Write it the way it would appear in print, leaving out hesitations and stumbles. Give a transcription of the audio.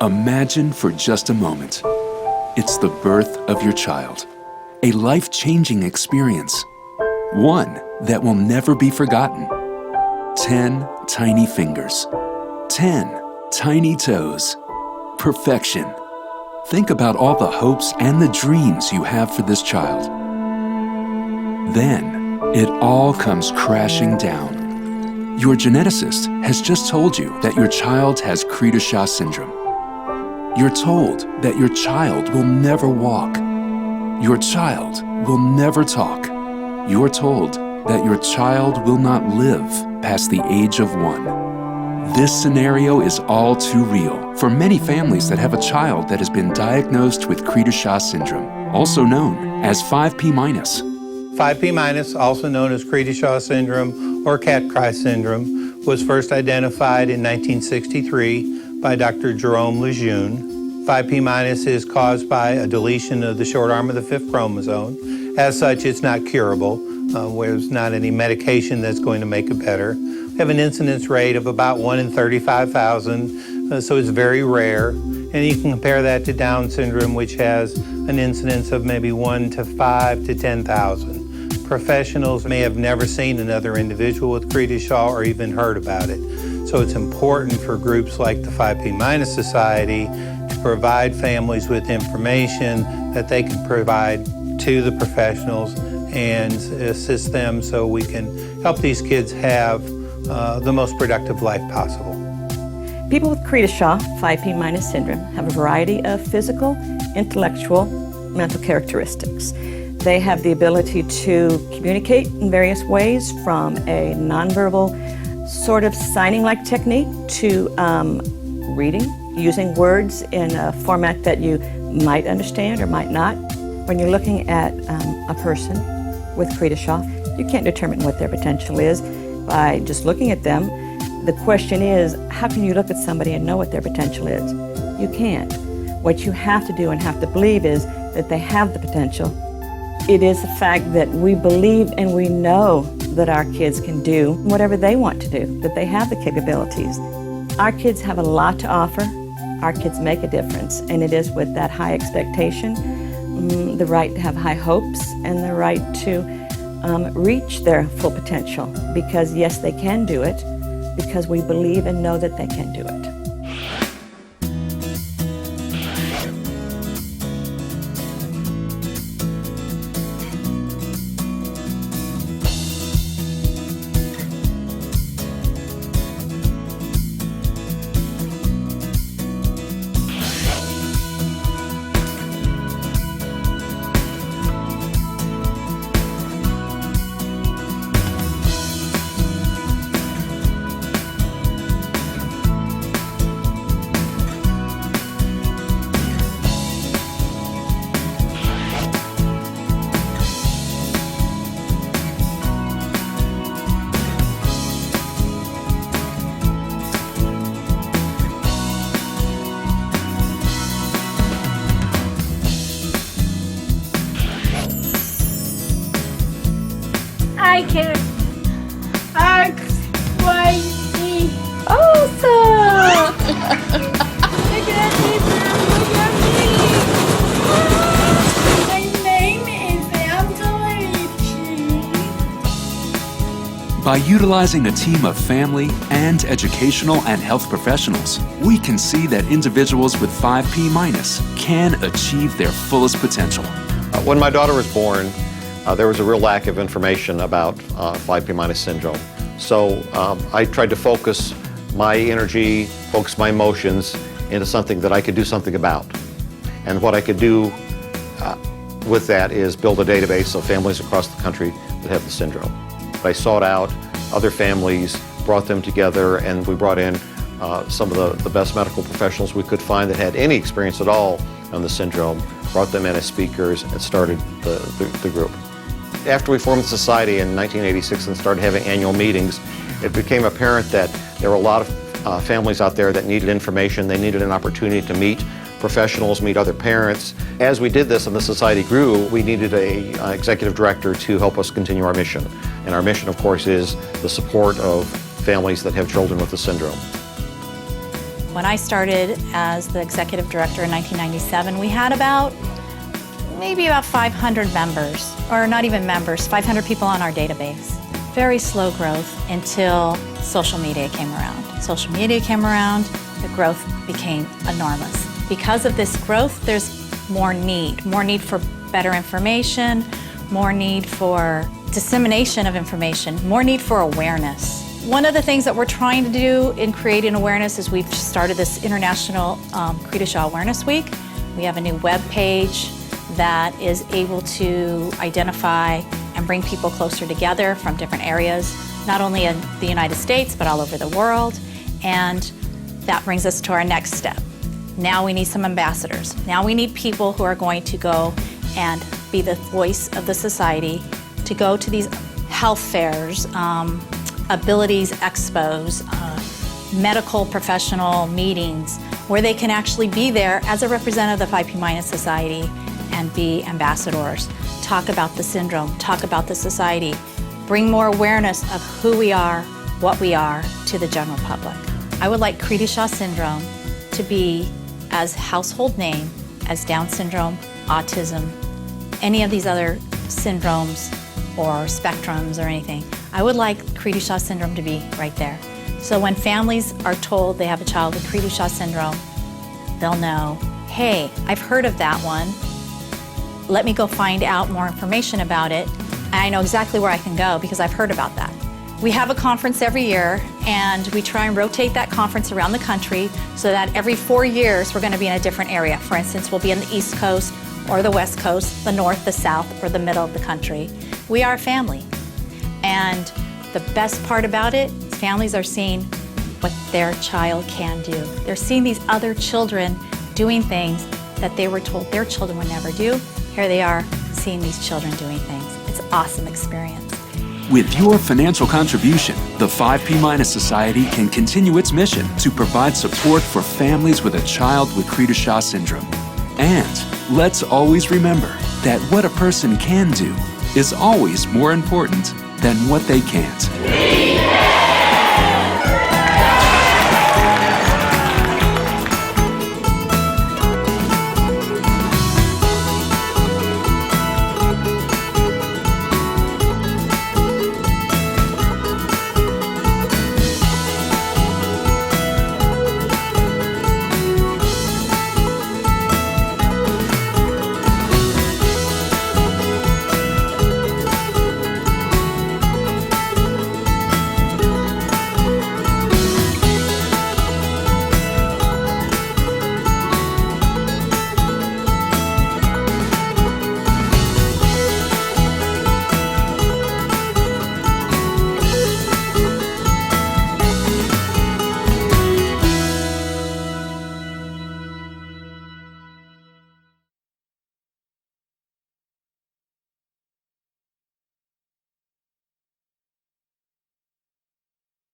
Imagine for just a moment. It's the birth of your child, a life-changing experience, one that will never be forgotten. 10 tiny fingers, 10 tiny toes, perfection. Think about all the hopes and the dreams you have for this child. Then, it all comes crashing down. Your geneticist has just told you that your child has Cri du Chat Syndrome. You're told that your child will never walk. Your child will never talk. You're told that your child will not live past the age of 1. This scenario is all too real for many families that have a child that has been diagnosed with Cri du Chat Syndrome, also known as 5P-. 5P-, also known as Cri du Chat Syndrome or cat-cry syndrome, was first identified in 1963 by Dr. Jerome Lejeune. 5P- is caused by a deletion of the short arm of the 5th chromosome. As such, it's not curable, where there's not any medication that's going to make it better. We have an incidence rate of about 1 in 35,000, so it's very rare. And you can compare that to Down syndrome, which has an incidence of maybe 1 to 5 to 10,000. Professionals may have never seen another individual with Cri du Chat or even heard about it. So it's important for groups like the 5P- Society to provide families with information that they can provide to the professionals and assist them so we can help these kids have the most productive life possible. People with Cri du Chat, 5P- syndrome, have a variety of physical, intellectual, mental characteristics. They have the ability to communicate in various ways, from a nonverbal sort of signing-like technique to reading, using words in a format that you might understand or might not. When you're looking at a person with Cri du Chat, you can't determine what their potential is by just looking at them. The question is, how can you look at somebody and know what their potential is? You can't. What you have to do and have to believe is that they have the potential. It is the fact that we believe and we know that our kids can do whatever they want to do, that they have the capabilities. Our kids have a lot to offer. Our kids make a difference, and it is with that high expectation, the right to have high hopes, and the right to reach their full potential, because yes, they can do it, because we believe and know that they can do it. I can X, Y, Z. Awesome! Look at me, look at me. My name is Angela. By utilizing a team of family and educational and health professionals, we can see that individuals with 5P- can achieve their fullest potential. When my daughter was born, there was a real lack of information about 5P- syndrome. So I tried to focus my energy, focus my emotions into something that I could do something about. And what I could do with that is build a database of families across the country that have the syndrome. I sought out other families, brought them together, and we brought in some of the best medical professionals we could find that had any experience at all on the syndrome, brought them in as speakers, and started the group. After we formed the society in 1986 and started having annual meetings, it became apparent that there were a lot of families out there that needed information. They needed an opportunity to meet professionals, meet other parents. As we did this and the society grew, we needed an executive director to help us continue our mission. And our mission, of course, is the support of families that have children with the syndrome. When I started as the executive director in 1997, we had maybe about 500 members, or not even members, 500 people on our database. Very slow growth until social media came around. Social media came around, the growth became enormous. Because of this growth, there's more need for better information, more need for dissemination of information, more need for awareness. One of the things that we're trying to do in creating awareness is we've started this International Cri du Chat Awareness Week. We have a new web page that is able to identify and bring people closer together from different areas, not only in the United States, but all over the world. And that brings us to our next step. Now we need some ambassadors. Now we need people who are going to go and be the voice of the society, to go to these health fairs, abilities expos, medical professional meetings, where they can actually be there as a representative of the 5P- Society and be ambassadors. Talk about the syndrome, talk about the society, bring more awareness of who we are, what we are to the general public. I would like Cri du Chat Syndrome to be as household name as Down syndrome, autism, any of these other syndromes or spectrums or anything. I would like Cri du Chat Syndrome to be right there. So when families are told they have a child with Cri du Chat Syndrome, they'll know, hey, I've heard of that one. Let me go find out more information about it. And I know exactly where I can go because I've heard about that. We have a conference every year, and we try and rotate that conference around the country so that every 4 years we're going to be in a different area. For instance, we'll be on the East Coast or the West Coast, the North, the South, or the middle of the country. We are a family. And the best part about it is families are seeing what their child can do. They're seeing these other children doing things that they were told their children would never do. Here they are seeing these children doing things. It's an awesome experience. With your financial contribution, the 5P- Society can continue its mission to provide support for families with a child with Cri du Chat Syndrome. And let's always remember that what a person can do is always more important than what they can't.